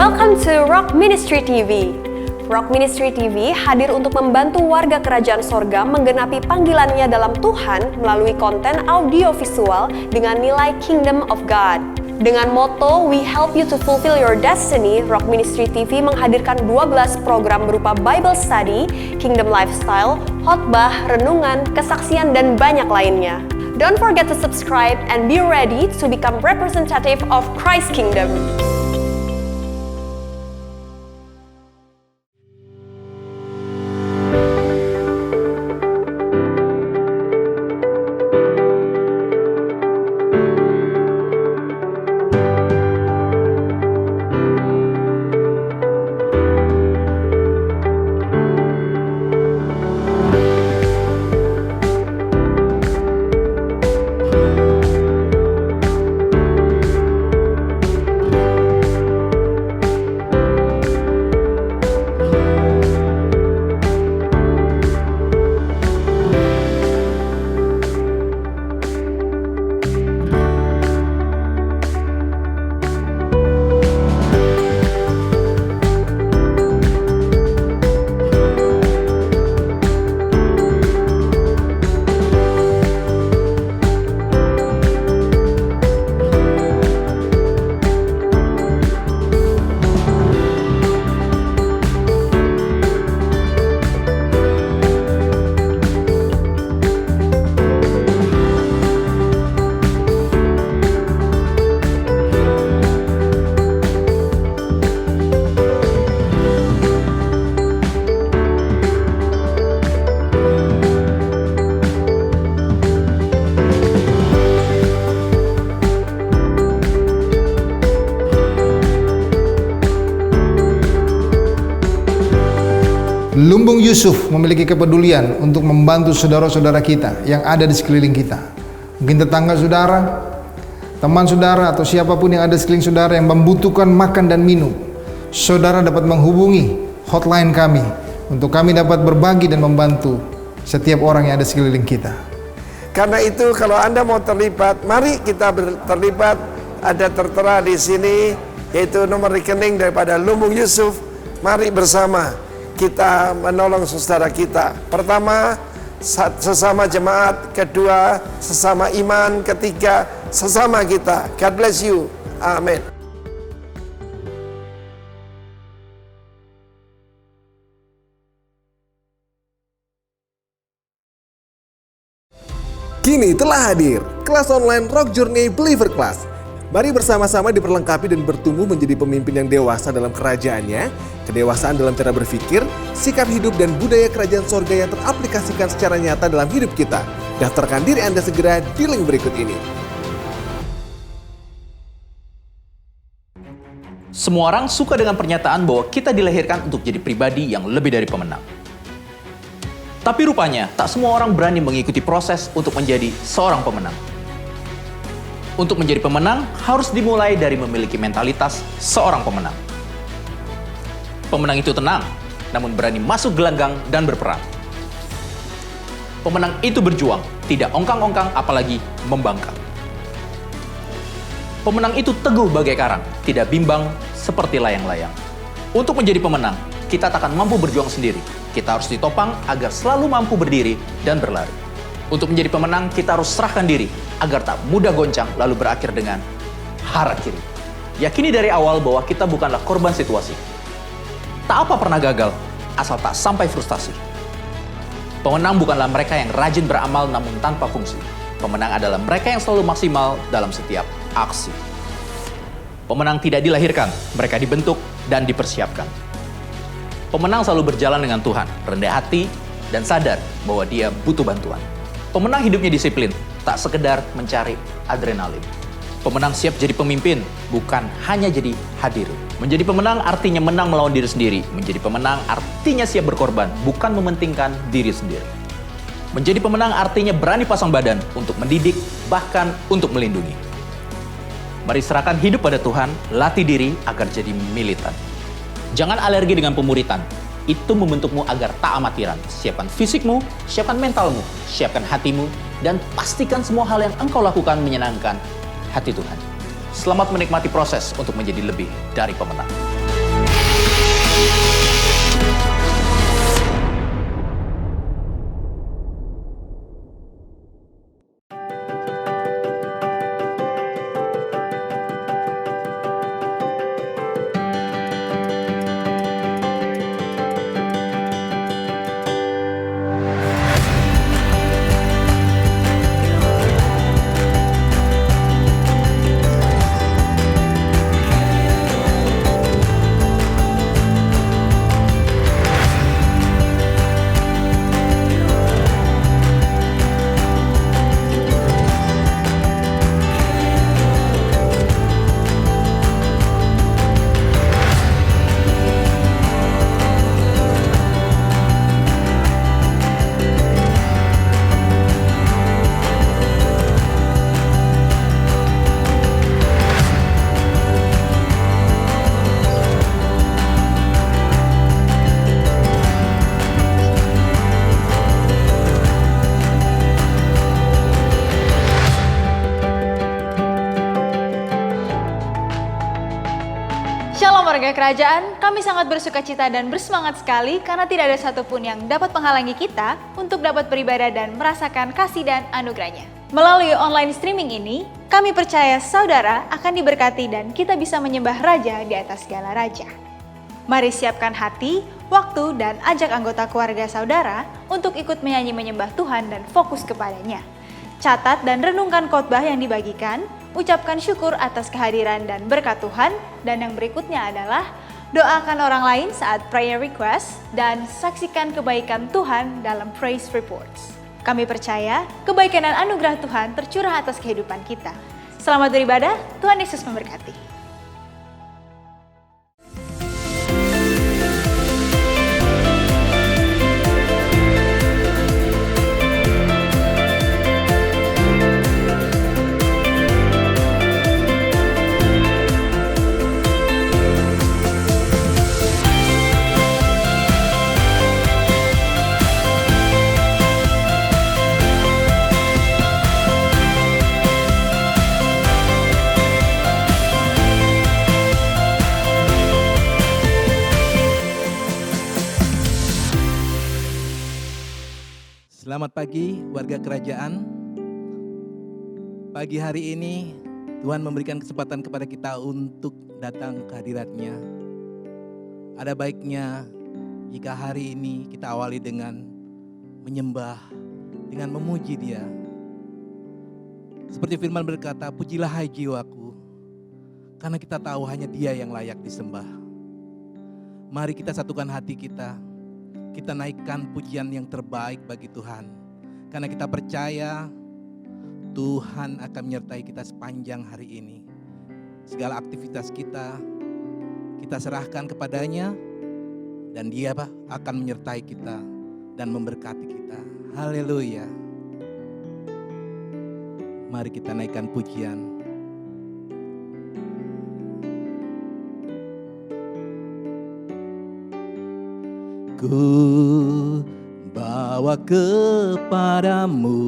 Welcome to Rock Ministry TV. Rock Ministry TV hadir untuk membantu warga kerajaan sorga menggenapi panggilannya dalam Tuhan melalui konten audio visual dengan nilai Kingdom of God. Dengan moto We Help You to Fulfill Your Destiny, Rock Ministry TV menghadirkan 12 program berupa Bible Study, Kingdom Lifestyle, khotbah, renungan, kesaksian, dan banyak lainnya. Don't forget to subscribe and be ready to become representative of Christ's Kingdom. Lumbung Yusuf memiliki kepedulian untuk membantu saudara-saudara kita yang ada di sekeliling kita. Mungkin tetangga saudara, teman saudara, atau siapapun yang ada di sekeliling saudara yang membutuhkan makan dan minum. Saudara dapat menghubungi hotline kami untuk kami dapat berbagi dan membantu setiap orang yang ada di sekeliling kita. Karena itu kalau Anda mau terlibat, mari kita terlibat. Ada tertera di sini yaitu nomor rekening daripada Lumbung Yusuf. Mari bersama kita menolong saudara kita. Pertama, sesama jemaat. Kedua, sesama iman. Ketiga, sesama kita. God bless you. Amin. Kini telah hadir kelas online Rock Journey Believer Class. Mari bersama-sama diperlengkapi dan bertumbuh menjadi pemimpin yang dewasa dalam kerajaannya, kedewasaan dalam cara berpikir, sikap hidup, dan budaya kerajaan sorga yang teraplikasikan secara nyata dalam hidup kita. Daftarkan diri Anda segera di link berikut ini. Semua orang suka dengan pernyataan bahwa kita dilahirkan untuk jadi pribadi yang lebih dari pemenang. Tapi rupanya, tak semua orang berani mengikuti proses untuk menjadi seorang pemenang. Untuk menjadi pemenang, harus dimulai dari memiliki mentalitas seorang pemenang. Pemenang itu tenang, namun berani masuk gelanggang dan berperang. Pemenang itu berjuang, tidak ongkang-ongkang apalagi membangkang. Pemenang itu teguh bagai karang, tidak bimbang seperti layang-layang. Untuk menjadi pemenang, kita tak akan mampu berjuang sendiri. Kita harus ditopang agar selalu mampu berdiri dan berlari. Untuk menjadi pemenang, kita harus serahkan diri agar tak mudah goncang lalu berakhir dengan hara kiri. Yakini dari awal bahwa kita bukanlah korban situasi. Tak apa pernah gagal, asal tak sampai frustasi. Pemenang bukanlah mereka yang rajin beramal namun tanpa fungsi. Pemenang adalah mereka yang selalu maksimal dalam setiap aksi. Pemenang tidak dilahirkan, mereka dibentuk dan dipersiapkan. Pemenang selalu berjalan dengan Tuhan, rendah hati, dan sadar bahwa dia butuh bantuan. Pemenang hidupnya disiplin, tak sekedar mencari adrenalin. Pemenang siap jadi pemimpin, bukan hanya jadi hadirin. Menjadi pemenang artinya menang melawan diri sendiri. Menjadi pemenang artinya siap berkorban, bukan mementingkan diri sendiri. Menjadi pemenang artinya berani pasang badan untuk mendidik, bahkan untuk melindungi. Mari serahkan hidup pada Tuhan, latih diri agar jadi militan. Jangan alergi dengan pemuritan. Itu membentukmu agar tak amatiran. Siapkan fisikmu, siapkan mentalmu, siapkan hatimu, dan pastikan semua hal yang engkau lakukan menyenangkan hati Tuhan. Selamat menikmati proses untuk menjadi lebih dari pemenang. Shalom warga kerajaan, kami sangat bersuka cita dan bersemangat sekali karena tidak ada satupun yang dapat menghalangi kita untuk dapat beribadah dan merasakan kasih dan anugerahnya. Melalui online streaming ini, kami percaya saudara akan diberkati dan kita bisa menyembah Raja di atas segala Raja. Mari siapkan hati, waktu, dan ajak anggota keluarga saudara untuk ikut menyanyi menyembah Tuhan dan fokus kepadanya. Catat dan renungkan khotbah yang dibagikan, ucapkan syukur atas kehadiran dan berkat Tuhan, dan yang berikutnya adalah doakan orang lain saat prayer request, dan saksikan kebaikan Tuhan dalam praise reports. Kami percaya kebaikan dan anugerah Tuhan tercurah atas kehidupan kita. Selamat beribadah, Tuhan Yesus memberkati. Selamat pagi warga kerajaan. Pagi hari ini Tuhan memberikan kesempatan kepada kita untuk datang ke hadirat-Nya. Ada baiknya jika hari ini kita awali dengan menyembah, dengan memuji Dia. Seperti firman berkata, pujilah hai jiwaku, karena kita tahu hanya Dia yang layak disembah. Mari kita satukan hati kita. Kita naikkan pujian yang terbaik bagi Tuhan. Karena kita percaya Tuhan akan menyertai kita sepanjang hari ini. Segala aktivitas kita serahkan kepadanya. Dan Dia akan menyertai kita dan memberkati kita. Haleluya. Mari kita naikkan pujian. Ku bawa kepadamu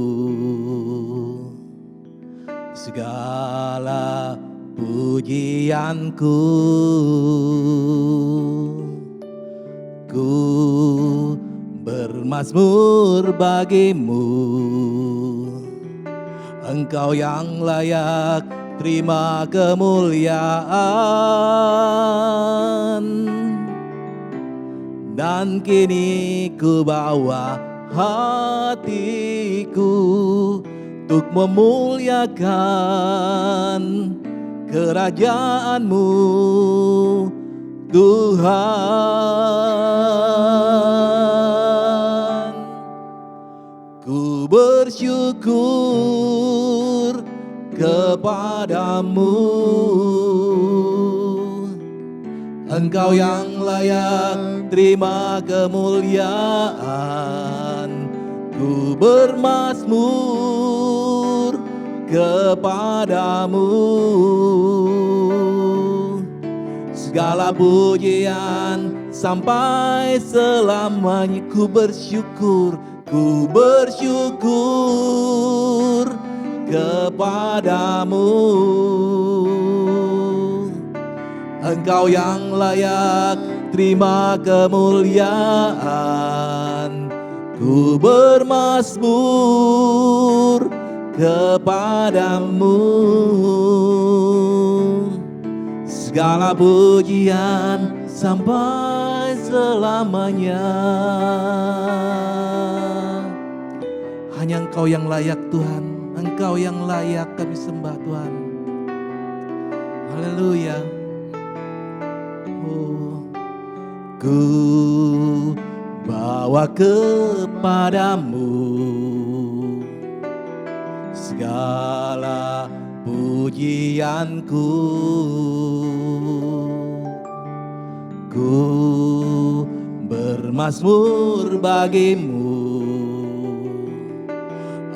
segala pujianku. Ku bermazmur bagimu, Engkau yang layak terima kemuliaan. Dan kini ku bawa hatiku untuk memuliakan kerajaan-Mu, Tuhan. Ku bersyukur kepadamu, Engkau yang layak terima kemuliaan. Ku bermazmur kepadamu, segala pujian sampai selamanya. Ku bersyukur kepadamu, Engkau yang layak terima kemuliaan. Ku bermazmur kepadamu, segala pujian sampai selamanya. Hanya Engkau yang layak Tuhan, Engkau yang layak kami sembah Tuhan. Haleluya. Oh, ku bawa kepadamu segala pujianku. Ku bermazmur bagimu,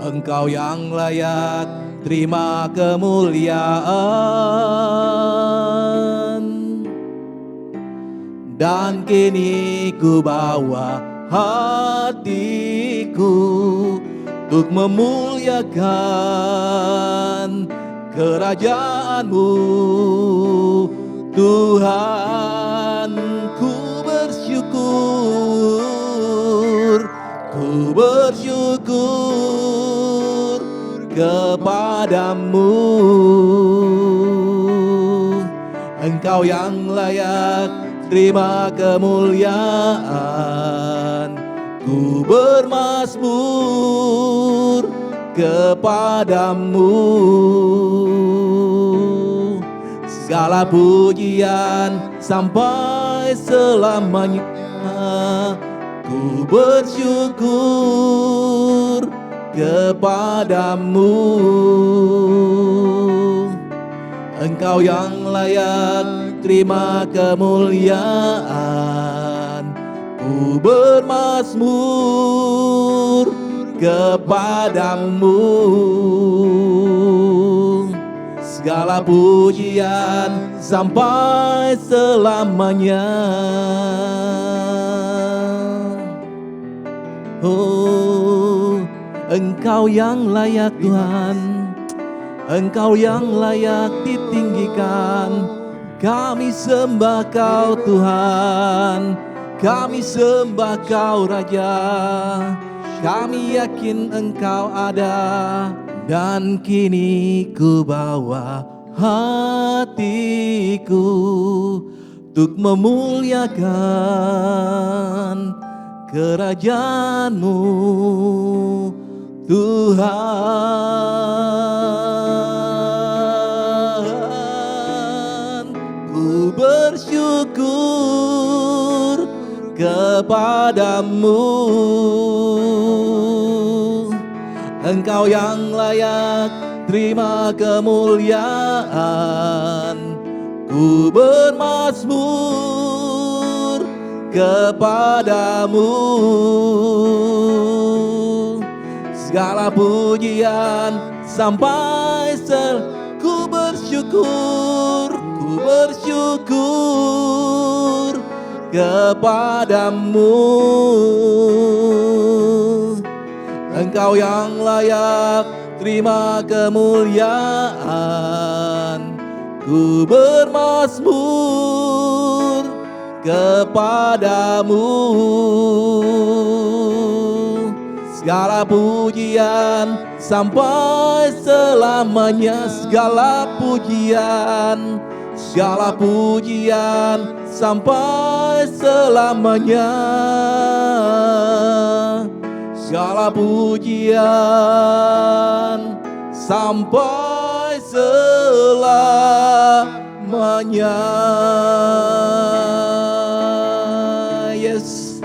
Engkau yang layak terima kemuliaan. Dan kini ku bawa hatiku untuk memuliakan kerajaan-Mu, Tuhan. Ku bersyukur kepadamu, Engkau yang layak terima kemuliaan. Ku bermazmur kepadamu, segala pujian sampai selamanya. Ku bersyukur kepadamu, Engkau yang layak terima kemuliaan. Ku bermazmur kepadamu, segala pujian sampai selamanya. Oh, Engkau yang layak Tuhan, Engkau yang layak ditinggikan. Kami sembah Kau Tuhan, kami sembah Kau Raja. Kami yakin Engkau ada, dan kini ku bawa hatiku untuk memuliakan kerajaan-Mu, Tuhan. Ku bersyukur kepadamu, Engkau yang layak terima kemuliaan. Ku bermazmur kepadamu, segala pujian sampai ku bersyukur kepadamu, Engkau yang layak terima kemuliaan. Ku bermazmur kepadamu, segala pujian sampai selamanya. Segala pujian sampai selamanya. Segala pujian sampai selamanya. Yes,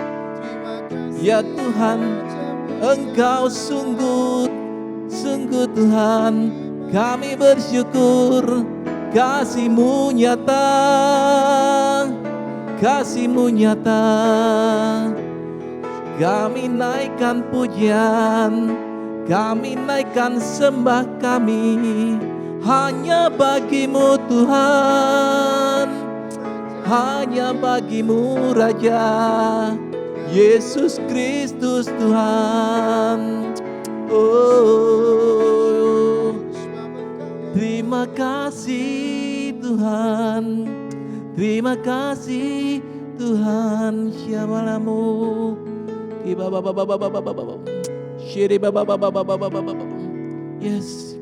ya Tuhan, Engkau sungguh Tuhan. Kami bersyukur kasih-Mu nyata, kasih-Mu nyata. Kami naikkan pujian, kami naikkan sembah kami hanya bagi-Mu Tuhan, hanya bagi-Mu Raja Yesus Kristus Tuhan. Oh, terima kasih Tuhan, terima kasih Tuhan, Syamalamu. Yes,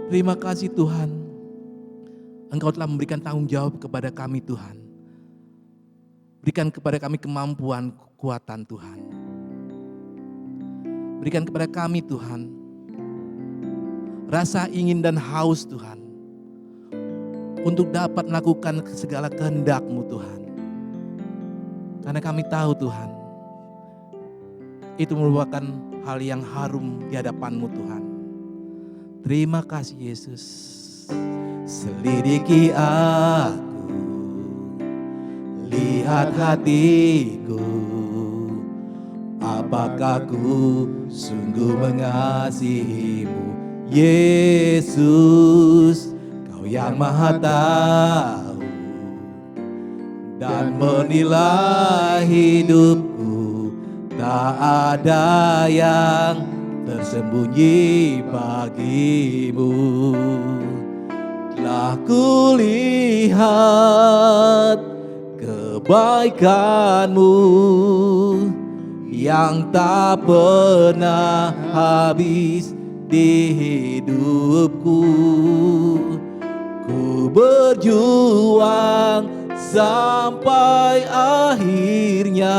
terima kasih Tuhan. Engkau telah memberikan tanggung jawab kepada kami Tuhan. Berikan kepada kami kemampuan, kekuatan Tuhan. Berikan kepada kami Tuhan rasa ingin dan haus Tuhan untuk dapat melakukan segala kehendak-Mu Tuhan. Karena kami tahu Tuhan, itu merupakan hal yang harum di hadapan-Mu Tuhan. Terima kasih Yesus. Selidiki aku, lihat hatiku, apakah ku sungguh mengasihi-Mu, Yesus. Kau yang Maha tahu dan menilai hidupku, tak ada yang tersembunyi bagimu. Telah kulihat kebaikan-Mu yang tak pernah habis di hidupku. Ku berjuang sampai akhirnya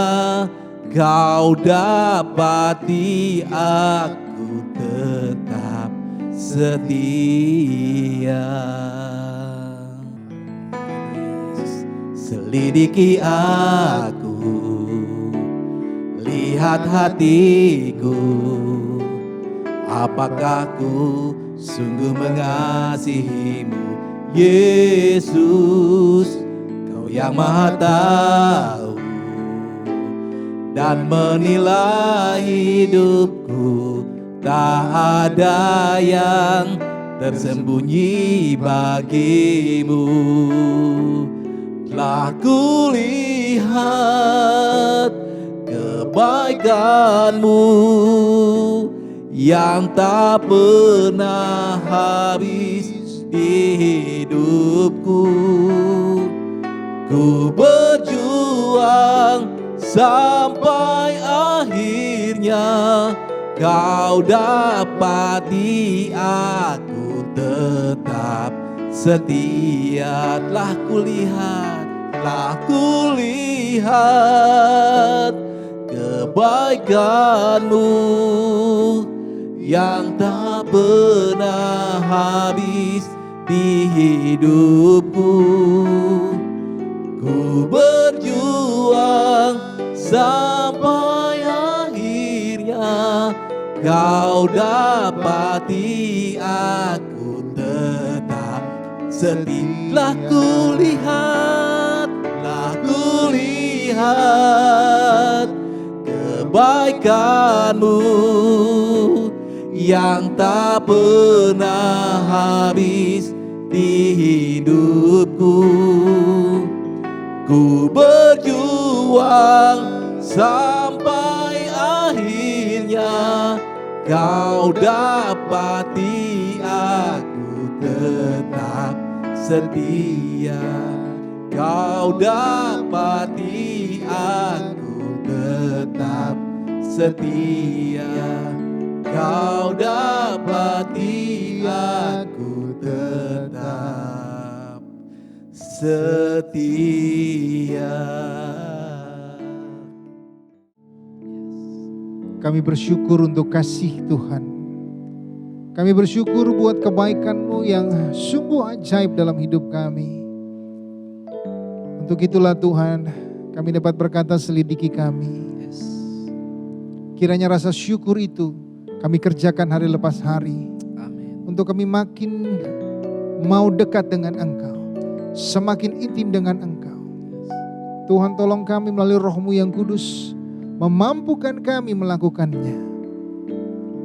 Kau dapati aku tetap setia. Selidiki aku, lihat hatiku, apakah ku sungguh mengasihi-Mu, Yesus. Kau yang Maha tahu dan menilai hidupku, tak ada yang tersembunyi bagimu. Telah kulihat kebaikan-Mu yang tak pernah habis di hidupku. Ku berjuang sampai akhirnya Kau dapati aku tetap setia. Telah kulihat kebaikan-Mu yang tak pernah habis di hidupku. Ku berjuang sampai akhirnya Kau dapati aku tetap setia. Telah kulihat kebaikan-Mu yang tak pernah habis di hidupku. Ku berjuang sampai akhirnya Kau dapati aku tetap setia. Kau dapati aku tetap setia. Kau dapati aku tetap setia. Kami bersyukur untuk kasih Tuhan. Kami bersyukur buat kebaikan-Mu yang sungguh ajaib dalam hidup kami. Untuk itulah Tuhan, kami dapat berkata selidiki kami. Kiranya rasa syukur itu kami kerjakan hari lepas hari. Amin. Untuk kami makin mau dekat dengan Engkau, semakin intim dengan Engkau. Tuhan tolong kami melalui Roh-Mu yang kudus, memampukan kami melakukannya,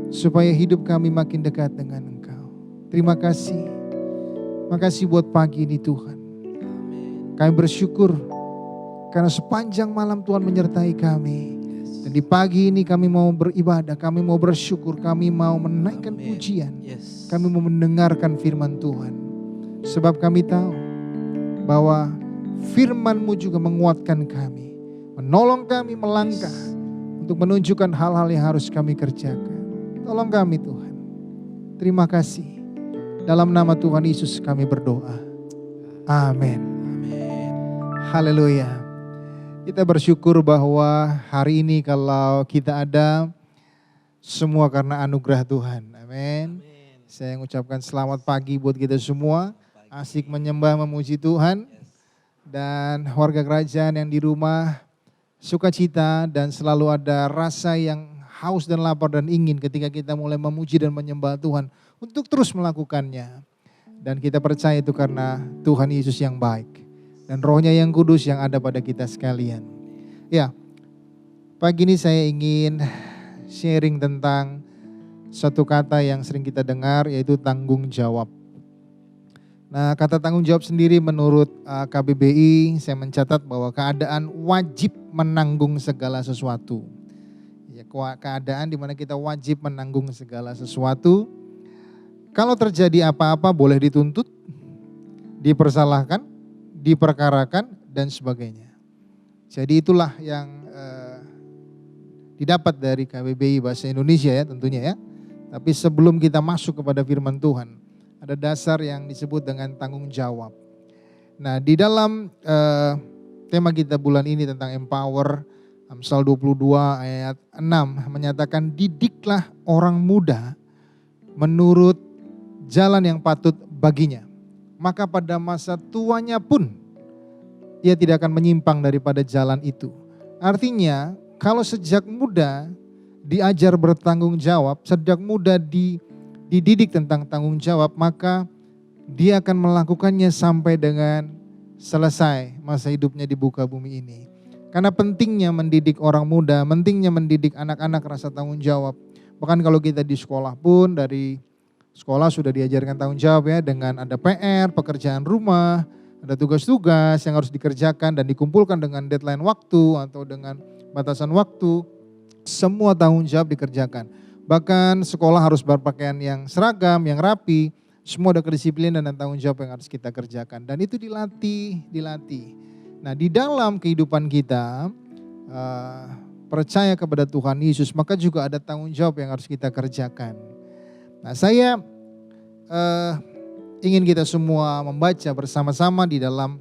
supaya hidup kami makin dekat dengan Engkau. Terima kasih. Makasih buat pagi ini Tuhan. Kami bersyukur karena sepanjang malam Tuhan menyertai kami. Dan di pagi ini kami mau beribadah, kami mau bersyukur, kami mau menaikkan pujian. Kami mau mendengarkan firman Tuhan. Sebab kami tahu bahwa firman-Mu juga menguatkan kami, menolong kami melangkah untuk menunjukkan hal-hal yang harus kami kerjakan. Tolong kami Tuhan. Terima kasih. Dalam nama Tuhan Yesus kami berdoa. Amin. Haleluya. Kita bersyukur bahwa hari ini kalau kita ada semua karena anugerah Tuhan. Amin. Saya mengucapkan selamat pagi buat kita semua. Asik menyembah memuji Tuhan. Dan warga kerajaan yang di rumah sukacita dan selalu ada rasa yang haus dan lapar dan ingin ketika kita mulai memuji dan menyembah Tuhan untuk terus melakukannya. Dan kita percaya itu karena Tuhan Yesus yang baik dan Roh-Nya yang kudus yang ada pada kita sekalian. Ya, pagi ini saya ingin sharing tentang satu kata yang sering kita dengar, yaitu tanggung jawab. Nah, kata tanggung jawab sendiri menurut KBBI, saya mencatat bahwa keadaan wajib menanggung segala sesuatu. Ya, keadaan di mana kita wajib menanggung segala sesuatu. Kalau terjadi apa-apa boleh dituntut, dipersalahkan, diperkarakan, dan sebagainya. Jadi itulah yang didapat dari KBBI Bahasa Indonesia ya tentunya ya. Tapi sebelum kita masuk kepada firman Tuhan, ada dasar yang disebut dengan tanggung jawab. Nah, di dalam tema kita bulan ini tentang empower, Amsal 22 ayat 6 menyatakan, didiklah orang muda menurut jalan yang patut baginya. Maka pada masa tuanya pun ia tidak akan menyimpang daripada jalan itu. Artinya kalau sejak muda diajar bertanggung jawab, sejak muda dididik tentang tanggung jawab, maka dia akan melakukannya sampai dengan selesai masa hidupnya di muka bumi ini. Karena pentingnya mendidik orang muda, pentingnya mendidik anak-anak rasa tanggung jawab. Bahkan kalau kita di sekolah pun, dari sekolah sudah diajarkan tanggung jawab ya, dengan ada PR, pekerjaan rumah, ada tugas-tugas yang harus dikerjakan dan dikumpulkan dengan deadline waktu atau dengan batasan waktu. Semua tanggung jawab dikerjakan. Bahkan sekolah harus berpakaian yang seragam, yang rapi. Semua ada kedisiplinan dan tanggung jawab yang harus kita kerjakan. Dan itu dilatih. Nah, di dalam kehidupan kita percaya kepada Tuhan Yesus, maka juga ada tanggung jawab yang harus kita kerjakan. Nah, saya ingin kita semua membaca bersama-sama di dalam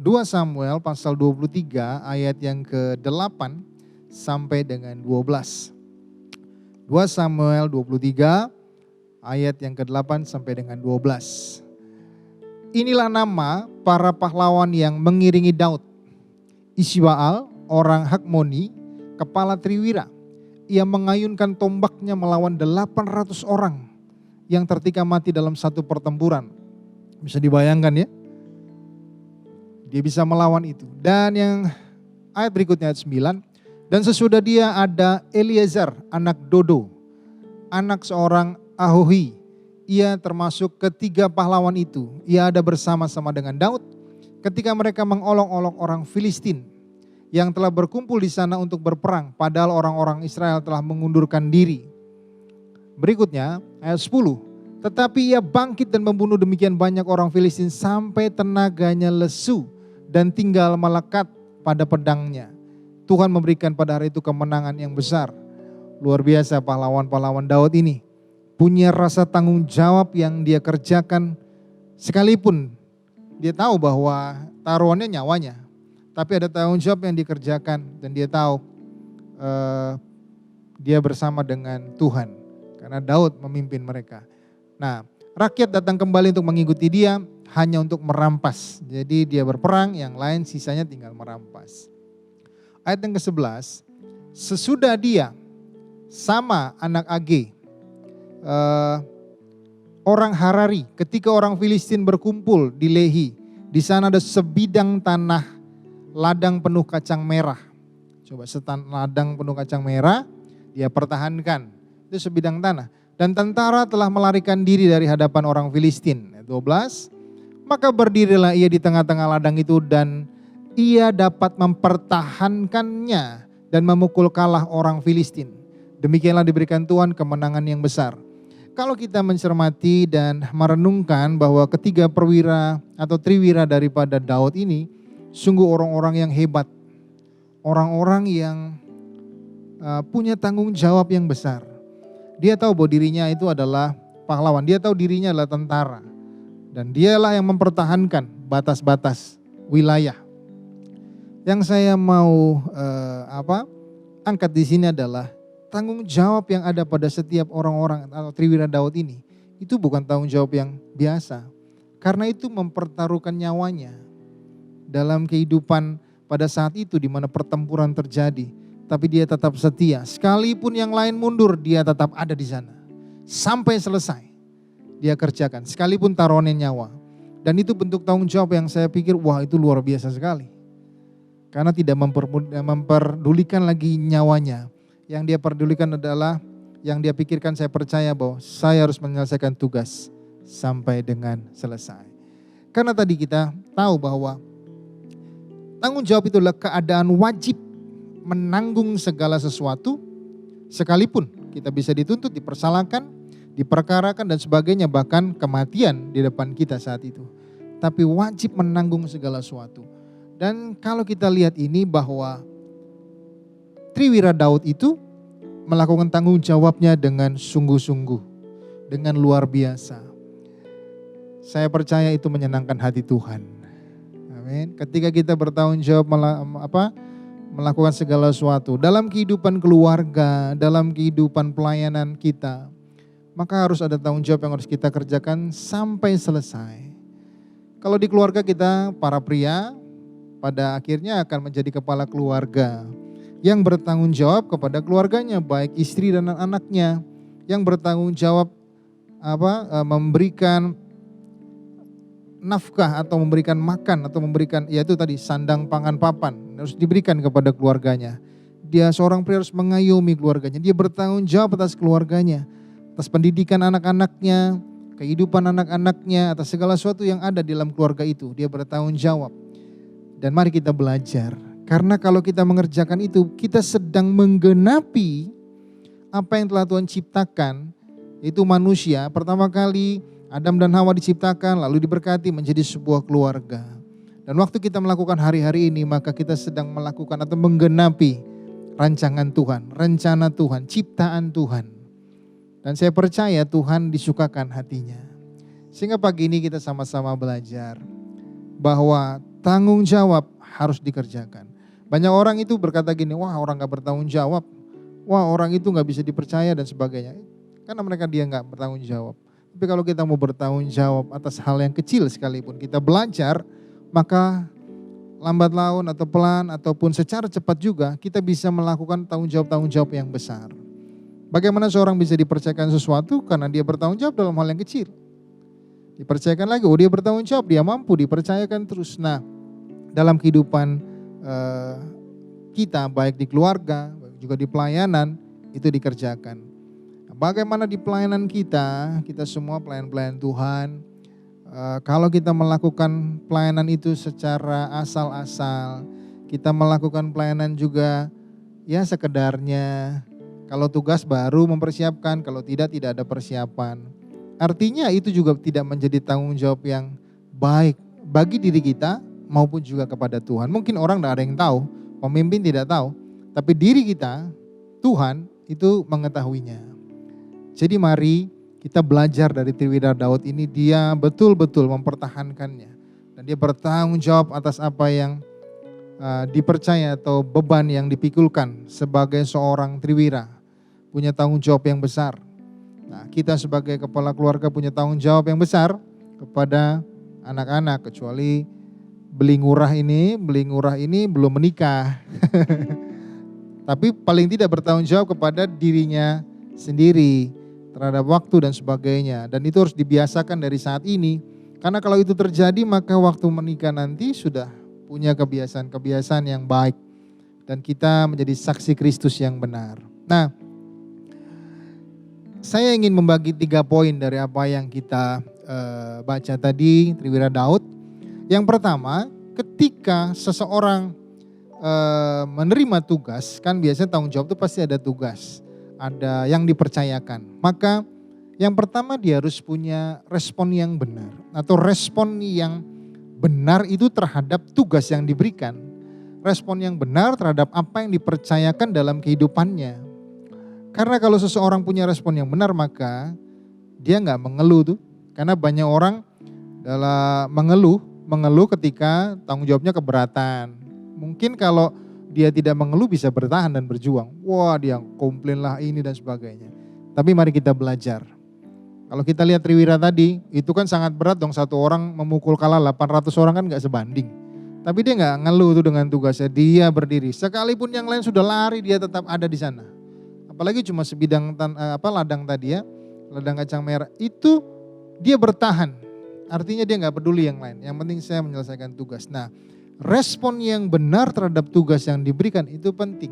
2 Samuel pasal 23 ayat yang ke-8 sampai dengan 12. 2 Samuel 23 ayat yang ke-8 sampai dengan 12. Inilah nama para pahlawan yang mengiringi Daud. Isbaal, orang Hakmoni, kepala triwira. Ia mengayunkan tombaknya melawan 800 orang yang tertikam mati dalam satu pertempuran. Bisa dibayangkan ya. Dia bisa melawan itu. Dan yang ayat berikutnya ayat 9. Dan sesudah dia ada Eliezer anak Dodo, anak seorang Ahohi. Ia termasuk ketiga pahlawan itu. Ia ada bersama-sama dengan Daud ketika mereka mengolok-olok orang Filistin yang telah berkumpul di sana untuk berperang, padahal orang-orang Israel telah mengundurkan diri. Berikutnya ayat 10. Tetapi ia bangkit dan membunuh demikian banyak orang Filistin sampai tenaganya lesu dan tinggal melekat pada pedangnya. Tuhan memberikan pada hari itu kemenangan yang besar. Luar biasa pahlawan-pahlawan Daud ini. Punya rasa tanggung jawab yang dia kerjakan, sekalipun dia tahu bahwa taruhannya nyawanya. Tapi ada tanggung jawab yang dikerjakan dan dia tahu dia bersama dengan Tuhan. Karena Daud memimpin mereka. Nah, rakyat datang kembali untuk mengikuti dia hanya untuk merampas. Jadi dia berperang, yang lain sisanya tinggal merampas. Ayat yang ke-11, sesudah dia sama anak Age, orang Harari, ketika orang Filistin berkumpul di Lehi, di sana ada sebidang tanah ladang penuh kacang merah. Coba ladang penuh kacang merah, dia pertahankan. Itu sebidang tanah. Dan tentara telah melarikan diri dari hadapan orang Filistin. 12, maka berdirilah ia di tengah-tengah ladang itu dan ia dapat mempertahankannya dan memukul kalah orang Filistin. Demikianlah diberikan Tuhan kemenangan yang besar. Kalau kita mencermati dan merenungkan bahwa ketiga perwira atau triwira daripada Daud ini sungguh orang-orang yang hebat, orang-orang yang punya tanggung jawab yang besar. Dia tahu bahwa dirinya itu adalah pahlawan, dia tahu dirinya adalah tentara. Dan dialah yang mempertahankan batas-batas wilayah. Yang saya mau angkat di sini adalah tanggung jawab yang ada pada setiap orang-orang atau Triwira Daud ini. Itu bukan tanggung jawab yang biasa. Karena itu mempertaruhkan nyawanya dalam kehidupan pada saat itu di mana pertempuran terjadi. Tapi dia tetap setia. Sekalipun yang lain mundur, dia tetap ada di sana. Sampai selesai dia kerjakan. Sekalipun taruhannya nyawa. Dan itu bentuk tanggung jawab yang saya pikir wah itu luar biasa sekali. Karena tidak memperdulikan lagi nyawanya. Yang dia pedulikan adalah, yang dia pikirkan, saya percaya bahwa saya harus menyelesaikan tugas sampai dengan selesai. Karena tadi kita tahu bahwa tanggung jawab itu adalah keadaan wajib menanggung segala sesuatu, sekalipun kita bisa dituntut, dipersalahkan, diperkarakan dan sebagainya, bahkan kematian di depan kita saat itu. Tapi wajib menanggung segala sesuatu. Dan kalau kita lihat ini bahwa Triwira Daud itu melakukan tanggung jawabnya dengan sungguh-sungguh, dengan luar biasa. Saya percaya itu menyenangkan hati Tuhan. Amin. Ketika kita bertanggung jawab melakukan segala sesuatu dalam kehidupan keluarga, dalam kehidupan pelayanan kita, maka harus ada tanggung jawab yang harus kita kerjakan sampai selesai. Kalau di keluarga kita, para pria pada akhirnya akan menjadi kepala keluarga yang bertanggung jawab kepada keluarganya, baik istri dan anak-anaknya, yang bertanggung jawab memberikan nafkah atau memberikan makan atau memberikan, yaitu tadi sandang pangan papan harus diberikan kepada keluarganya. Dia seorang pria harus mengayomi keluarganya, dia bertanggung jawab atas keluarganya, atas pendidikan anak-anaknya, kehidupan anak-anaknya, atas segala sesuatu yang ada di dalam keluarga itu, dia bertanggung jawab. Dan mari kita belajar, karena kalau kita mengerjakan itu, kita sedang menggenapi apa yang telah Tuhan ciptakan, yaitu manusia. Pertama kali Adam dan Hawa diciptakan, lalu diberkati menjadi sebuah keluarga. Dan waktu kita melakukan hari-hari ini, maka kita sedang melakukan atau menggenapi rancangan Tuhan, rencana Tuhan, ciptaan Tuhan. Dan saya percaya Tuhan disukakan hatinya. Sehingga pagi ini kita sama-sama belajar bahwa tanggung jawab harus dikerjakan. Banyak orang itu berkata gini, wah orang gak bertanggung jawab, wah orang itu gak bisa dipercaya dan sebagainya. Karena dia gak bertanggung jawab. Tapi kalau kita mau bertanggung jawab atas hal yang kecil sekalipun, kita belajar, maka lambat laun atau pelan ataupun secara cepat juga kita bisa melakukan tanggung jawab yang besar. Bagaimana seorang bisa dipercayakan sesuatu karena dia bertanggung jawab dalam hal yang kecil. Dipercayakan lagi, dia bertanggung jawab, dia mampu, dipercayakan terus. Nah, dalam kehidupan kita, baik di keluarga, juga di pelayanan, itu dikerjakan. Bagaimana di pelayanan kita semua pelayan-pelayan Tuhan, kalau kita melakukan pelayanan itu secara asal-asal, kita melakukan pelayanan juga ya sekedarnya, kalau tugas baru mempersiapkan, kalau tidak ada persiapan. Artinya itu juga tidak menjadi tanggung jawab yang baik bagi diri kita maupun juga kepada Tuhan. Mungkin orang tidak ada yang tahu, pemimpin tidak tahu, tapi diri kita, Tuhan itu mengetahuinya. Jadi mari kita belajar dari Triwira Daud ini, dia betul-betul mempertahankannya. Dan dia bertanggung jawab atas apa yang dipercaya atau beban yang dipikulkan sebagai seorang Triwira. Punya tanggung jawab yang besar. Nah, kita sebagai kepala keluarga punya tanggung jawab yang besar kepada anak-anak, kecuali beli ngurah ini belum menikah. Tapi paling tidak bertanggung jawab kepada dirinya sendiri, terhadap waktu dan sebagainya. Dan itu harus dibiasakan dari saat ini. Karena kalau itu terjadi maka waktu menikah nanti sudah punya kebiasaan-kebiasaan yang baik. Dan kita menjadi saksi Kristus yang benar. Nah, saya ingin membagi 3 poin dari apa yang kita baca tadi, Triwira Daud. Yang pertama, ketika seseorang menerima tugas, kan biasanya tanggung jawab itu pasti ada tugas, ada yang dipercayakan. Maka yang pertama dia harus punya respon yang benar atau respon yang benar itu terhadap tugas yang diberikan. Respon yang benar terhadap apa yang dipercayakan dalam kehidupannya. Karena kalau seseorang punya respon yang benar maka dia nggak mengeluh tuh. Karena banyak orang dalam mengeluh ketika tanggung jawabnya keberatan. Mungkin kalau dia tidak mengeluh bisa bertahan dan berjuang. Wah dia komplain lah ini dan sebagainya. Tapi mari kita belajar. Kalau kita lihat Triwira tadi, itu kan sangat berat dong satu orang memukul kalah 800 orang kan gak sebanding. Tapi dia gak ngeluh tuh dengan tugasnya, dia berdiri. Sekalipun yang lain sudah lari dia tetap ada di sana. Apalagi cuma sebidang ladang tadi ya, ladang kacang merah. Itu dia bertahan, artinya dia gak peduli yang lain. Yang penting saya menyelesaikan tugas. Nah respon yang benar terhadap tugas yang diberikan itu penting.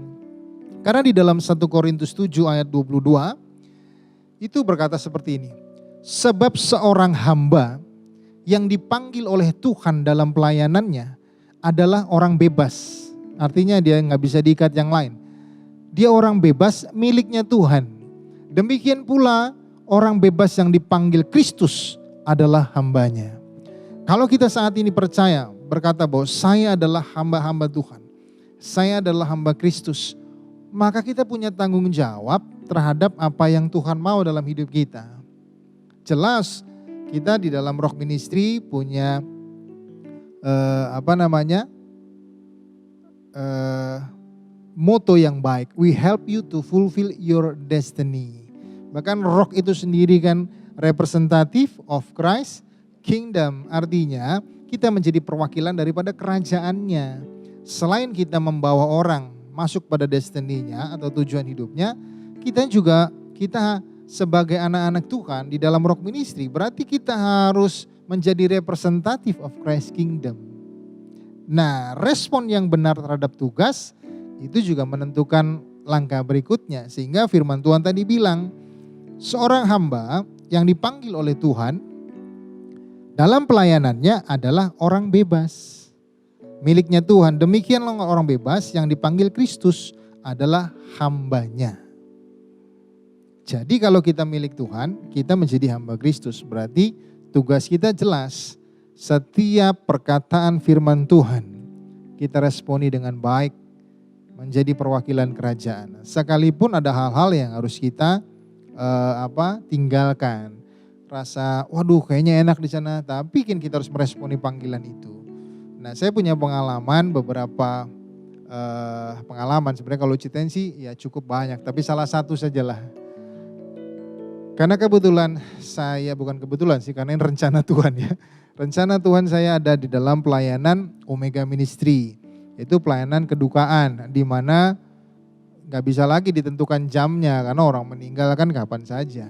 Karena di dalam 1 Korintus 7 ayat 22 itu berkata seperti ini. Sebab seorang hamba yang dipanggil oleh Tuhan dalam pelayanannya adalah orang bebas. Artinya dia nggak bisa diikat yang lain. Dia orang bebas miliknya Tuhan. Demikian pula orang bebas yang dipanggil Kristus adalah hambanya. Kalau kita saat ini percaya berkata bahwa saya adalah hamba-hamba Tuhan. Saya adalah hamba Kristus. Maka kita punya tanggung jawab terhadap apa yang Tuhan mau dalam hidup kita. Jelas kita di dalam Rock Ministry punya moto yang baik. We help you to fulfill your destiny. Bahkan Rock itu sendiri kan representative of Christ Kingdom. Artinya kita menjadi perwakilan daripada kerajaannya. Selain kita membawa orang masuk pada destininya atau tujuan hidupnya, kita sebagai anak-anak Tuhan di dalam Rock Ministry berarti kita harus menjadi representative of Christ Kingdom. Nah, respon yang benar terhadap tugas itu juga menentukan langkah berikutnya. Sehingga firman Tuhan tadi bilang, seorang hamba yang dipanggil oleh Tuhan dalam pelayanannya adalah orang bebas. Miliknya Tuhan, demikianlah orang bebas yang dipanggil Kristus adalah hambanya. Jadi kalau kita milik Tuhan, kita menjadi hamba Kristus. Berarti tugas kita jelas. Setiap perkataan firman Tuhan kita responi dengan baik, menjadi perwakilan kerajaan. Sekalipun ada hal-hal yang harus kita tinggalkan. Rasa, waduh kayaknya enak di sana, tapi kan kita harus meresponi panggilan itu. Nah, saya punya beberapa pengalaman. Sebenarnya kalau ceritain sih ya cukup banyak, tapi salah satu sajalah. Karena karena ini rencana Tuhan ya. Rencana Tuhan saya ada di dalam pelayanan Omega Ministry. Itu pelayanan kedukaan, di mana gak bisa lagi ditentukan jamnya karena orang meninggal kan kapan saja.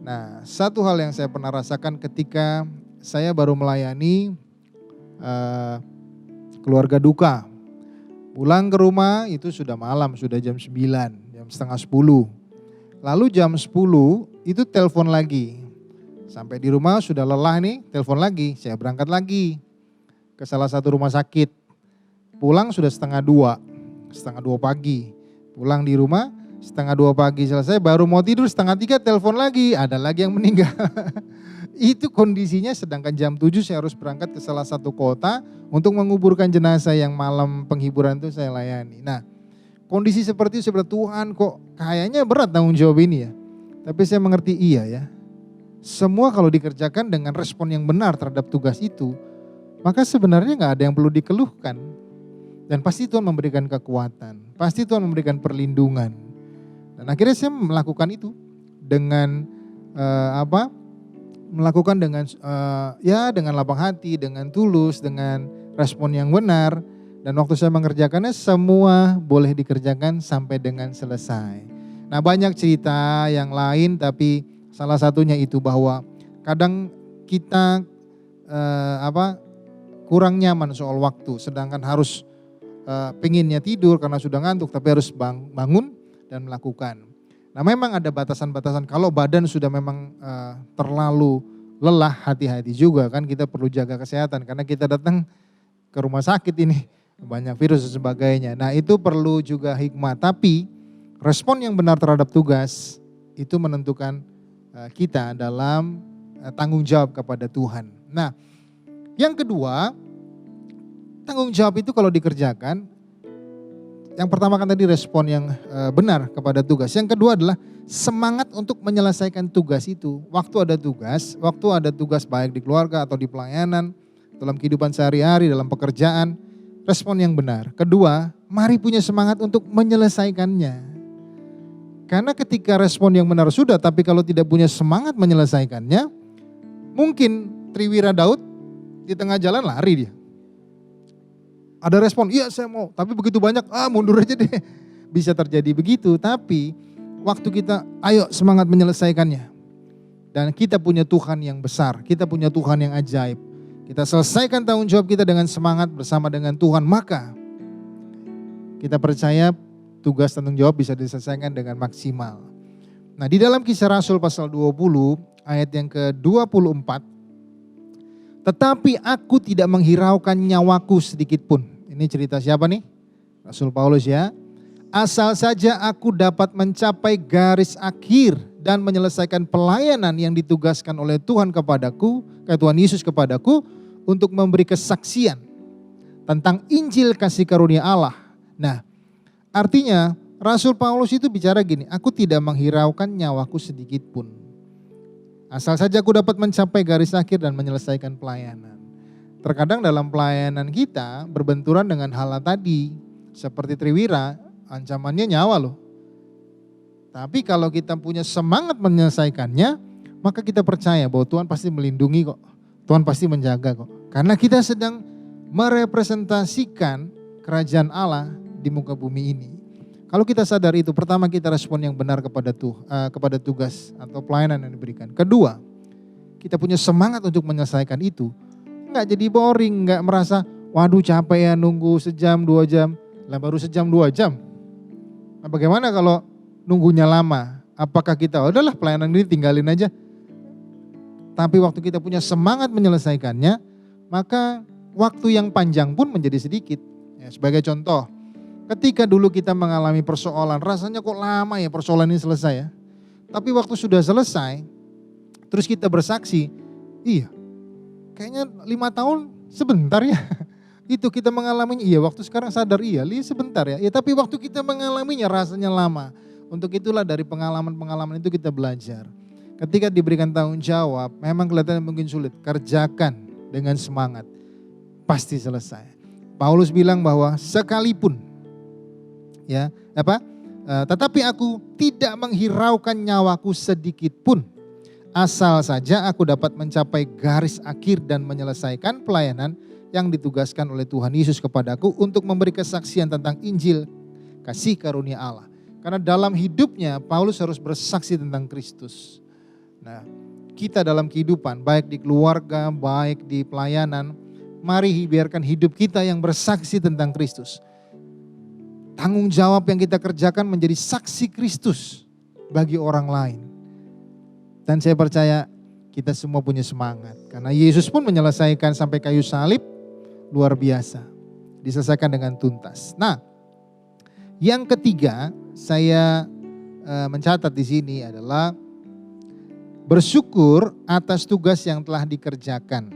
Nah, satu hal yang saya pernah rasakan ketika saya baru melayani keluarga duka. Pulang ke rumah itu sudah malam, sudah jam 9, jam setengah 10. Lalu jam 10 itu telepon lagi. Sampai di rumah sudah lelah nih, telepon lagi. Saya berangkat lagi ke salah satu rumah sakit. Pulang sudah setengah 2 pagi. Pulang di rumah setengah 2 pagi selesai, baru mau tidur setengah 3 telepon lagi. Ada lagi yang meninggal. Itu kondisinya, sedangkan jam 7 saya harus berangkat ke salah satu kota untuk menguburkan jenazah yang malam penghiburan itu saya layani. Nah, kondisi seperti itu sebenarnya Tuhan kok kayaknya berat tanggung jawab ini ya. Tapi saya mengerti iya ya. Semua kalau dikerjakan dengan respon yang benar terhadap tugas itu, maka sebenarnya gak ada yang perlu dikeluhkan. Dan pasti Tuhan memberikan kekuatan, pasti Tuhan memberikan perlindungan. Dan akhirnya saya melakukan itu dengan melakukan dengan dengan lapang hati, dengan tulus, dengan respon yang benar. Dan waktu saya mengerjakannya semua boleh dikerjakan sampai dengan selesai. Nah, banyak cerita yang lain, tapi salah satunya itu bahwa kadang kita kurang nyaman soal waktu, sedangkan harus pengennya tidur karena sudah ngantuk, tapi harus bangun dan melakukan. Nah, memang ada batasan-batasan. Kalau badan sudah memang terlalu lelah, hati-hati juga kan, kita perlu jaga kesehatan karena kita datang ke rumah sakit ini banyak virus dan sebagainya. Nah, itu perlu juga hikmah. Tapi respon yang benar terhadap tugas itu menentukan kita dalam tanggung jawab kepada Tuhan. Nah, Yang kedua, tanggung jawab itu kalau dikerjakan, yang pertama kan tadi respon yang benar kepada tugas. Yang kedua adalah semangat untuk menyelesaikan tugas itu. Waktu ada tugas baik di keluarga atau di pelayanan, dalam kehidupan sehari-hari, dalam pekerjaan, respon yang benar. Kedua, mari punya semangat untuk menyelesaikannya. Karena ketika respon yang benar sudah, tapi kalau tidak punya semangat menyelesaikannya, mungkin Triwira Daud di tengah jalan lari dia. Ada respon, iya saya mau, tapi begitu banyak, mundur aja deh. Bisa terjadi begitu, tapi waktu kita, ayo semangat menyelesaikannya. Dan kita punya Tuhan yang besar, kita punya Tuhan yang ajaib. Kita selesaikan tanggung jawab kita dengan semangat bersama dengan Tuhan, maka kita percaya tugas tanggung jawab bisa diselesaikan dengan maksimal. Nah, di dalam Kisah Rasul pasal 20 ayat yang ke-24, tetapi aku tidak menghiraukan nyawaku sedikit pun. Ini cerita siapa nih? Rasul Paulus ya. Asal saja aku dapat mencapai garis akhir dan menyelesaikan pelayanan yang ditugaskan oleh Tuhan kepadaku, Tuhan Yesus kepadaku, untuk memberi kesaksian tentang Injil kasih karunia Allah. Nah, artinya Rasul Paulus itu bicara gini, aku tidak menghiraukan nyawaku sedikit pun. Asal saja aku dapat mencapai garis akhir dan menyelesaikan pelayanan. Terkadang dalam pelayanan kita berbenturan dengan hal tadi. Seperti Triwira, ancamannya nyawa loh. Tapi kalau kita punya semangat menyelesaikannya, maka kita percaya bahwa Tuhan pasti melindungi kok. Tuhan pasti menjaga kok. Karena kita sedang merepresentasikan kerajaan Allah di muka bumi ini. Kalau kita sadar itu, pertama kita respon yang benar kepada tugas atau pelayanan yang diberikan. Kedua, kita punya semangat untuk menyelesaikan itu. Enggak jadi boring, enggak merasa waduh capek ya nunggu sejam 2 jam. Lah baru sejam 2 jam. Nah, bagaimana kalau nunggunya lama? Apakah kita udahlah pelayanan ini tinggalin aja? Tapi waktu kita punya semangat menyelesaikannya, maka waktu yang panjang pun menjadi sedikit. Ya, sebagai contoh, ketika dulu kita mengalami persoalan, rasanya kok lama ya persoalan ini selesai ya. Tapi waktu sudah selesai, terus kita bersaksi, iya kayaknya 5 tahun sebentar ya. Itu kita mengalaminya, iya waktu sekarang sadar iya sebentar ya. Ya tapi waktu kita mengalaminya rasanya lama. Untuk itulah dari pengalaman-pengalaman itu kita belajar. Ketika diberikan tanggung jawab, memang kelihatan mungkin sulit, kerjakan dengan semangat. Pasti selesai. Paulus bilang bahwa sekalipun tetapi aku tidak menghiraukan nyawaku sedikit pun, asal saja aku dapat mencapai garis akhir dan menyelesaikan pelayanan yang ditugaskan oleh Tuhan Yesus kepadaku untuk memberi kesaksian tentang Injil kasih karunia Allah. Karena dalam hidupnya Paulus harus bersaksi tentang Kristus. Nah, kita dalam kehidupan baik di keluarga, baik di pelayanan, mari biarkan hidup kita yang bersaksi tentang Kristus. Tanggung jawab yang kita kerjakan menjadi saksi Kristus bagi orang lain. Dan saya percaya kita semua punya semangat. Karena Yesus pun menyelesaikan sampai kayu salib luar biasa. Diselesaikan dengan tuntas. Nah, yang ketiga saya mencatat di sini adalah bersyukur atas tugas yang telah dikerjakan.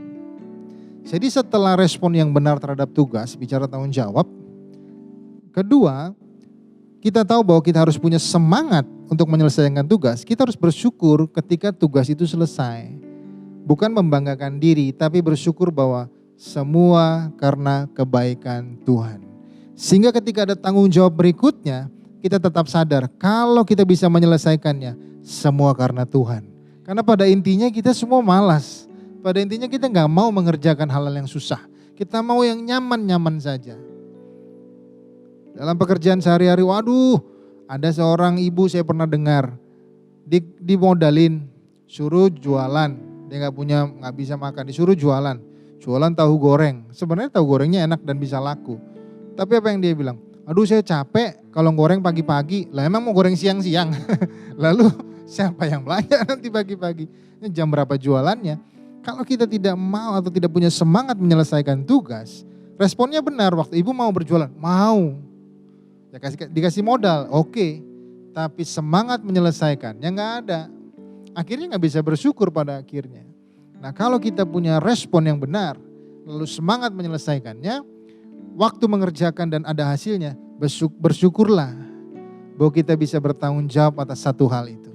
Jadi setelah respon yang benar terhadap tugas, bicara tanggung jawab. Kedua, kita tahu bahwa kita harus punya semangat untuk menyelesaikan tugas. Kita harus bersyukur ketika tugas itu selesai. Bukan membanggakan diri, tapi bersyukur bahwa semua karena kebaikan Tuhan. Sehingga ketika ada tanggung jawab berikutnya, kita tetap sadar kalau kita bisa menyelesaikannya, semua karena Tuhan. Karena pada intinya kita semua malas. Pada intinya kita gak mau mengerjakan hal-hal yang susah. Kita mau yang nyaman-nyaman saja. Dalam pekerjaan sehari-hari, waduh, ada seorang ibu saya pernah dengar dimodalin, suruh jualan, dia nggak bisa makan, disuruh jualan tahu goreng. Sebenarnya tahu gorengnya enak dan bisa laku. Tapi apa yang dia bilang? Aduh saya capek kalau goreng pagi-pagi. Lah emang mau goreng siang-siang. Lalu siapa yang belanja nanti pagi-pagi? Ini jam berapa jualannya? Kalau kita tidak mau atau tidak punya semangat menyelesaikan tugas, responnya benar waktu ibu mau berjualan, mau. Ya dikasih modal, oke. Tapi semangat menyelesaikannya nggak ada. Akhirnya nggak bisa bersyukur pada akhirnya. Nah kalau kita punya respon yang benar, lalu semangat menyelesaikannya, waktu mengerjakan dan ada hasilnya, bersyukurlah bahwa kita bisa bertanggung jawab atas satu hal itu.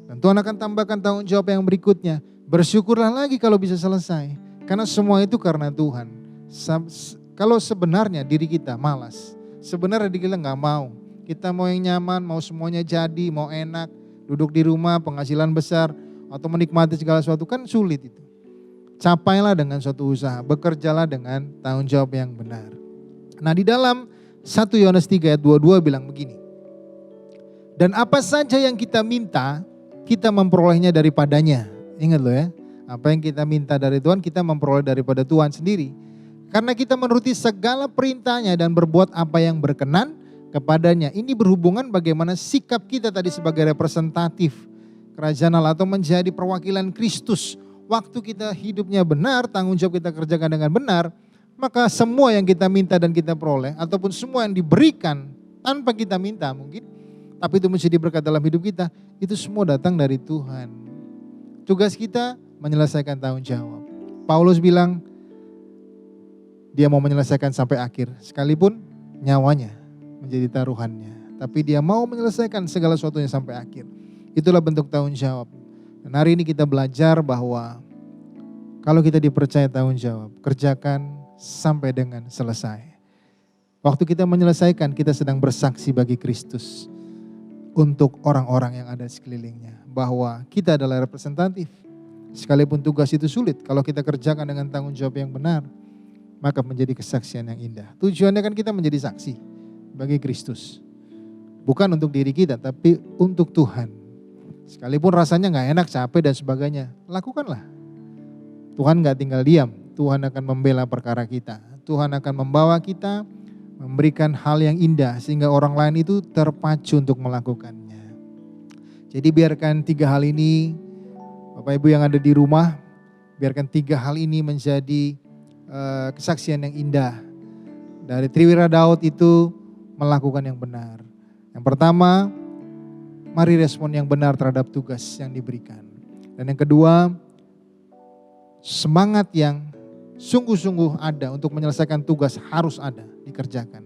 Dan Tuhan akan tambahkan tanggung jawab yang berikutnya. Bersyukurlah lagi kalau bisa selesai. Karena semua itu karena Tuhan. Kalau sebenarnya diri kita malas, sebenarnya diri kita nggak mau. Kita mau yang nyaman, mau semuanya jadi, mau enak, duduk di rumah, penghasilan besar, atau menikmati segala sesuatu, kan sulit itu. Capailah dengan suatu usaha, bekerjalah dengan tanggung jawab yang benar. Nah, di dalam 1 Yohanes 3 ayat 22 bilang begini. Dan apa saja yang kita minta, kita memperolehnya daripadanya. Ingat loh ya, apa yang kita minta dari Tuhan, kita memperoleh daripada Tuhan sendiri. Karena kita menuruti segala perintahnya dan berbuat apa yang berkenan kepadanya. Ini berhubungan bagaimana sikap kita tadi sebagai representatif kerajaan Allah atau menjadi perwakilan Kristus. Waktu kita hidupnya benar, tanggung jawab kita kerjakan dengan benar, maka semua yang kita minta dan kita peroleh, ataupun semua yang diberikan tanpa kita minta mungkin, tapi itu mesti berkat dalam hidup kita, itu semua datang dari Tuhan. Tugas kita menyelesaikan tanggung jawab. Paulus bilang dia mau menyelesaikan sampai akhir, sekalipun nyawanya menjadi taruhannya. Tapi dia mau menyelesaikan segala sesuatunya sampai akhir. Itulah bentuk tanggung jawab. Dan hari ini kita belajar bahwa kalau kita dipercaya tanggung jawab, kerjakan sampai dengan selesai. Waktu kita menyelesaikan, kita sedang bersaksi bagi Kristus untuk orang-orang yang ada di sekelilingnya. Bahwa kita adalah representatif. Sekalipun tugas itu sulit, kalau kita kerjakan dengan tanggung jawab yang benar, maka menjadi kesaksian yang indah. Tujuannya kan kita menjadi saksi bagi Kristus. Bukan untuk diri kita, tapi untuk Tuhan. Sekalipun rasanya gak enak, capek dan sebagainya, lakukanlah. Tuhan gak tinggal diam, Tuhan akan membela perkara kita. Tuhan akan membawa kita, memberikan hal yang indah, sehingga orang lain itu terpacu untuk melakukannya. Jadi biarkan 3 hal ini, Bapak Ibu yang ada di rumah, biarkan 3 hal ini menjadi kesaksian yang indah. Dari Triwira Daud itu melakukan yang benar. Yang pertama, mari respon yang benar terhadap tugas yang diberikan. Dan yang kedua, semangat yang sungguh-sungguh ada untuk menyelesaikan tugas harus ada, dikerjakan.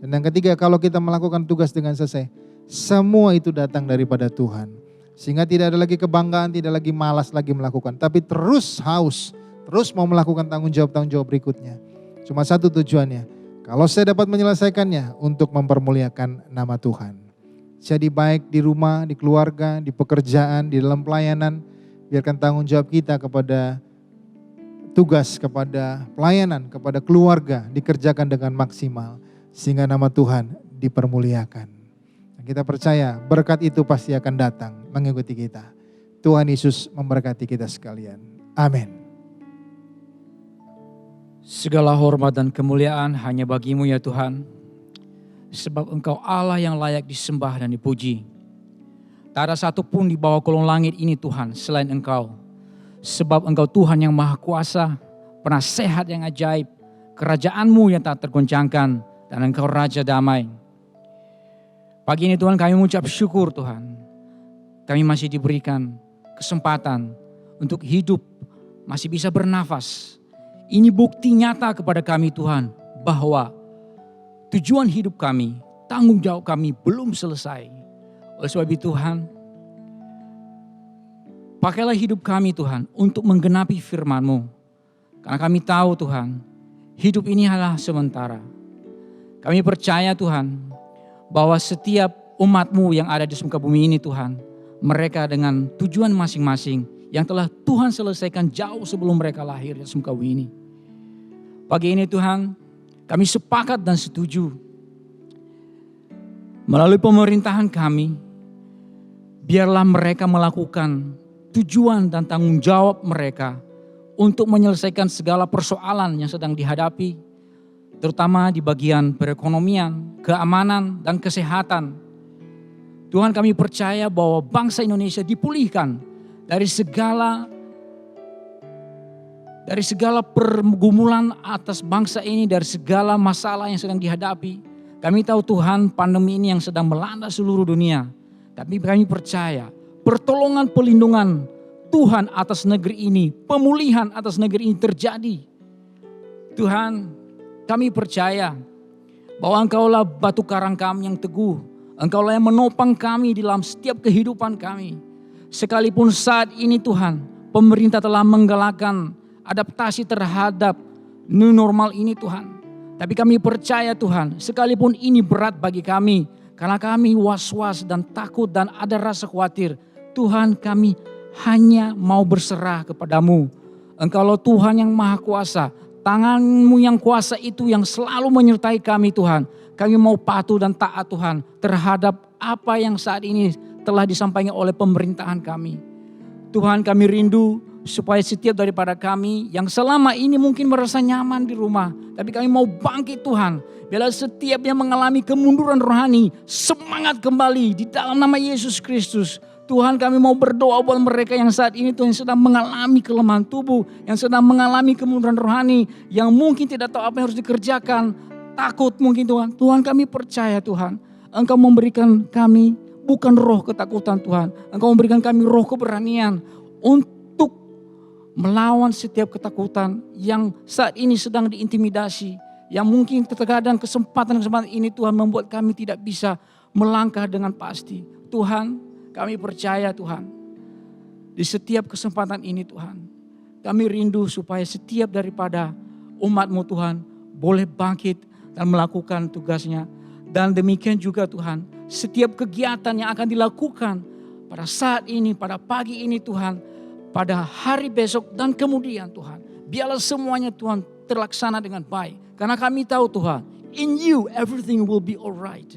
Dan yang ketiga, kalau kita melakukan tugas dengan selesai, semua itu datang daripada Tuhan. Sehingga tidak ada lagi kebanggaan, tidak lagi malas lagi melakukan. Tapi terus haus, terus mau melakukan tanggung jawab berikutnya. Cuma satu tujuannya, kalau saya dapat menyelesaikannya untuk mempermuliakan nama Tuhan. Jadi baik di rumah, di keluarga, di pekerjaan, di dalam pelayanan, biarkan tanggung jawab kita kepada tugas, kepada pelayanan, kepada keluarga dikerjakan dengan maksimal. Sehingga nama Tuhan dipermuliakan. Dan kita percaya berkat itu pasti akan datang mengikuti kita. Tuhan Yesus memberkati kita sekalian. Amin. Segala hormat dan kemuliaan hanya bagi-Mu ya Tuhan. Sebab Engkau Allah yang layak disembah dan dipuji. Tak ada satupun di bawah kolong langit ini Tuhan selain Engkau. Sebab Engkau Tuhan yang maha kuasa, penasehat yang ajaib, kerajaan-Mu yang tak tergoncangkan, dan Engkau Raja damai. Pagi ini Tuhan kami mengucap syukur Tuhan. Kami masih diberikan kesempatan untuk hidup, masih bisa bernafas. Ini bukti nyata kepada kami Tuhan bahwa tujuan hidup kami, tanggung jawab kami belum selesai. Oleh sebab itu Tuhan, pakailah hidup kami Tuhan untuk menggenapi firman-Mu. Karena kami tahu Tuhan, hidup ini adalah sementara. Kami percaya Tuhan, bahwa setiap umat-Mu yang ada di muka bumi ini Tuhan, mereka dengan tujuan masing-masing yang telah Tuhan selesaikan jauh sebelum mereka lahir di muka bumi ini. Pagi ini Tuhan, kami sepakat dan setuju. Melalui pemerintahan kami, biarlah mereka melakukan tujuan dan tanggung jawab mereka untuk menyelesaikan segala persoalan yang sedang dihadapi, terutama di bagian perekonomian, keamanan, dan kesehatan. Tuhan kami percaya bahwa bangsa Indonesia dipulihkan dari segala pergumulan atas bangsa ini, dari segala masalah yang sedang dihadapi. Kami tahu Tuhan pandemi ini yang sedang melanda seluruh dunia. Tapi kami percaya pertolongan pelindungan Tuhan atas negeri ini, pemulihan atas negeri ini terjadi. Tuhan, kami percaya bahwa Engkaulah batu karang kami yang teguh. Engkaulah yang menopang kami dalam setiap kehidupan kami. Sekalipun saat ini Tuhan, pemerintah telah menggalakkan adaptasi terhadap new normal ini Tuhan. Tapi kami percaya Tuhan, sekalipun ini berat bagi kami, karena kami was-was dan takut dan ada rasa khawatir, Tuhan kami hanya mau berserah kepadamu. Engkaulah Tuhan yang maha kuasa, tangan-Mu yang kuasa itu yang selalu menyertai kami Tuhan. Kami mau patuh dan taat Tuhan terhadap apa yang saat ini telah disampaikan oleh pemerintahan kami. Tuhan, kami rindu supaya setiap daripada kami yang selama ini mungkin merasa nyaman di rumah, tapi kami mau bangkit Tuhan. Bila setiap yang mengalami kemunduran rohani, semangat kembali di dalam nama Yesus Kristus. Tuhan, kami mau berdoa buat mereka yang saat ini Tuhan sedang mengalami kelemahan tubuh, yang sedang mengalami kemunduran rohani, yang mungkin tidak tahu apa yang harus dikerjakan, takut mungkin Tuhan. Tuhan, kami percaya Tuhan, Engkau memberikan kami bukan roh ketakutan Tuhan, Engkau memberikan kami roh keberanian untuk melawan setiap ketakutan yang saat ini sedang diintimidasi. Yang mungkin terkadang kesempatan ini Tuhan membuat kami tidak bisa melangkah dengan pasti. Tuhan, kami percaya Tuhan, di setiap kesempatan ini Tuhan, kami rindu supaya setiap daripada umat-Mu Tuhan boleh bangkit dan melakukan tugasnya. Dan demikian juga Tuhan, setiap kegiatan yang akan dilakukan pada saat ini, pada pagi ini Tuhan, pada hari besok dan kemudian Tuhan, biarlah semuanya Tuhan terlaksana dengan baik. Karena kami tahu Tuhan, in you everything will be alright.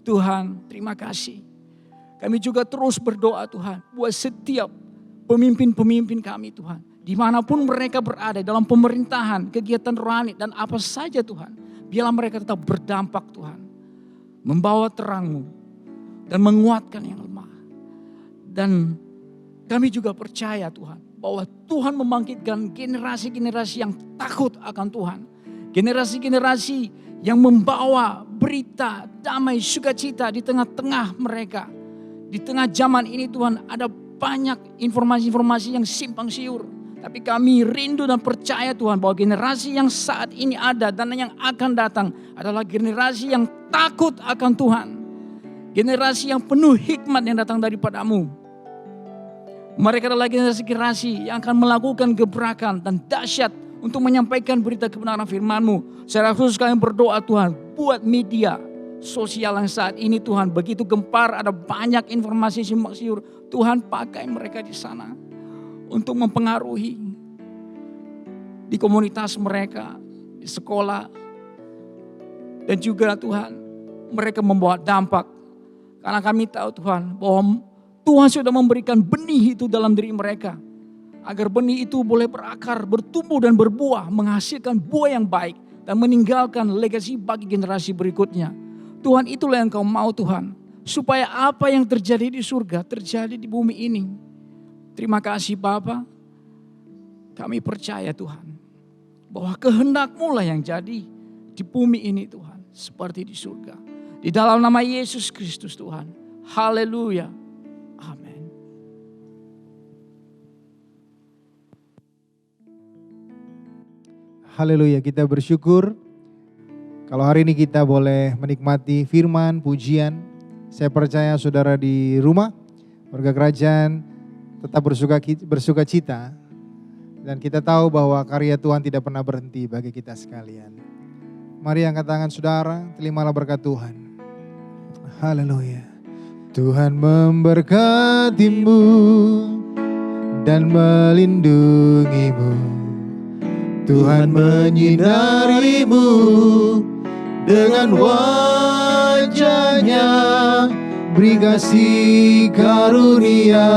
Tuhan, terima kasih. Kami juga terus berdoa Tuhan, buat setiap pemimpin-pemimpin kami Tuhan. Dimanapun mereka berada dalam pemerintahan, kegiatan rohani dan apa saja Tuhan. Biarlah mereka tetap berdampak Tuhan. Membawa terang-Mu dan menguatkan yang lemah. Dan kami juga percaya Tuhan, bahwa Tuhan membangkitkan generasi-generasi yang takut akan Tuhan. Generasi-generasi yang membawa berita damai sukacita di tengah-tengah mereka. Di tengah zaman ini Tuhan ada banyak informasi-informasi yang simpang siur. Tapi kami rindu dan percaya Tuhan bahwa generasi yang saat ini ada dan yang akan datang adalah generasi yang takut akan Tuhan. Generasi yang penuh hikmat yang datang daripada-Mu. Mereka adalah generasi yang akan melakukan gebrakan dan dahsyat untuk menyampaikan berita kebenaran firman-Mu. Secara khusus kami berdoa Tuhan, buat media sosial yang saat ini Tuhan begitu gempar, ada banyak informasi simpang siur. Tuhan, pakai mereka di sana untuk mempengaruhi di komunitas mereka, di sekolah. Dan juga Tuhan, mereka membawa dampak. Karena kami tahu Tuhan bahwa Tuhan sudah memberikan benih itu dalam diri mereka. Agar benih itu boleh berakar, bertumbuh dan berbuah. Menghasilkan buah yang baik. Dan meninggalkan legasi bagi generasi berikutnya. Tuhan, itulah yang Kau mau Tuhan. Supaya apa yang terjadi di surga terjadi di bumi ini. Terima kasih Bapa. Kami percaya Tuhan. Bahwa kehendak-Mu lah yang jadi di bumi ini Tuhan. Seperti di surga. Di dalam nama Yesus Kristus Tuhan. Haleluya. Amin. Haleluya, kita bersyukur kalau hari ini kita boleh menikmati firman, pujian. Saya percaya saudara di rumah, warga kerajaan tetap bersuka cita. Dan kita tahu bahwa karya Tuhan tidak pernah berhenti bagi kita sekalian. Mari angkat tangan saudara, terimalah berkat Tuhan. Haleluya. Tuhan memberkati-Mu dan melindungi-Mu. Tuhan menyinari-Mu dengan wajah-Nya, beri kasih karunia,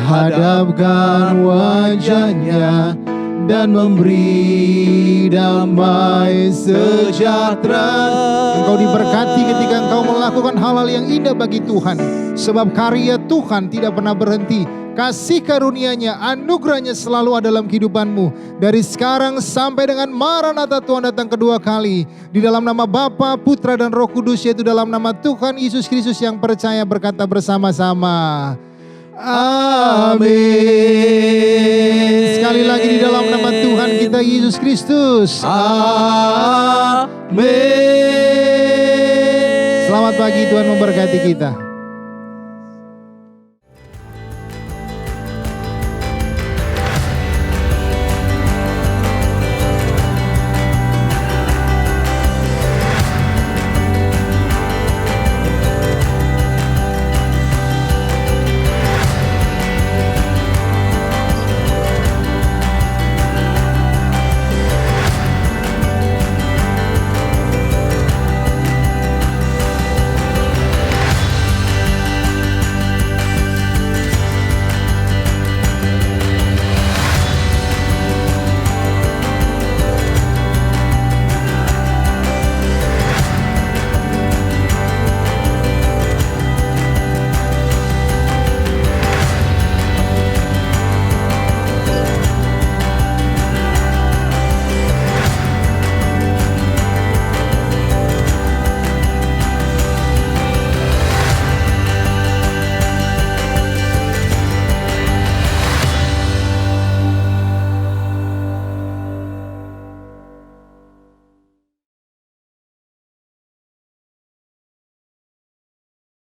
hadapkan wajah-Nya dan memberi damai sejahtera. Engkau diberkati ketika engkau melakukan hal-hal yang indah bagi Tuhan. Sebab karya Tuhan tidak pernah berhenti. Kasih karunia-Nya, anugerah-Nya selalu ada dalam kehidupanmu. Dari sekarang sampai dengan Maranatha Tuhan datang kedua kali. Di dalam nama Bapa, Putra dan Roh Kudus, yaitu dalam nama Tuhan Yesus Kristus yang percaya berkata bersama-sama. Amin. Sekali lagi di dalam nama Tuhan kita Yesus Kristus. Amin. Selamat pagi, Tuhan memberkati kita.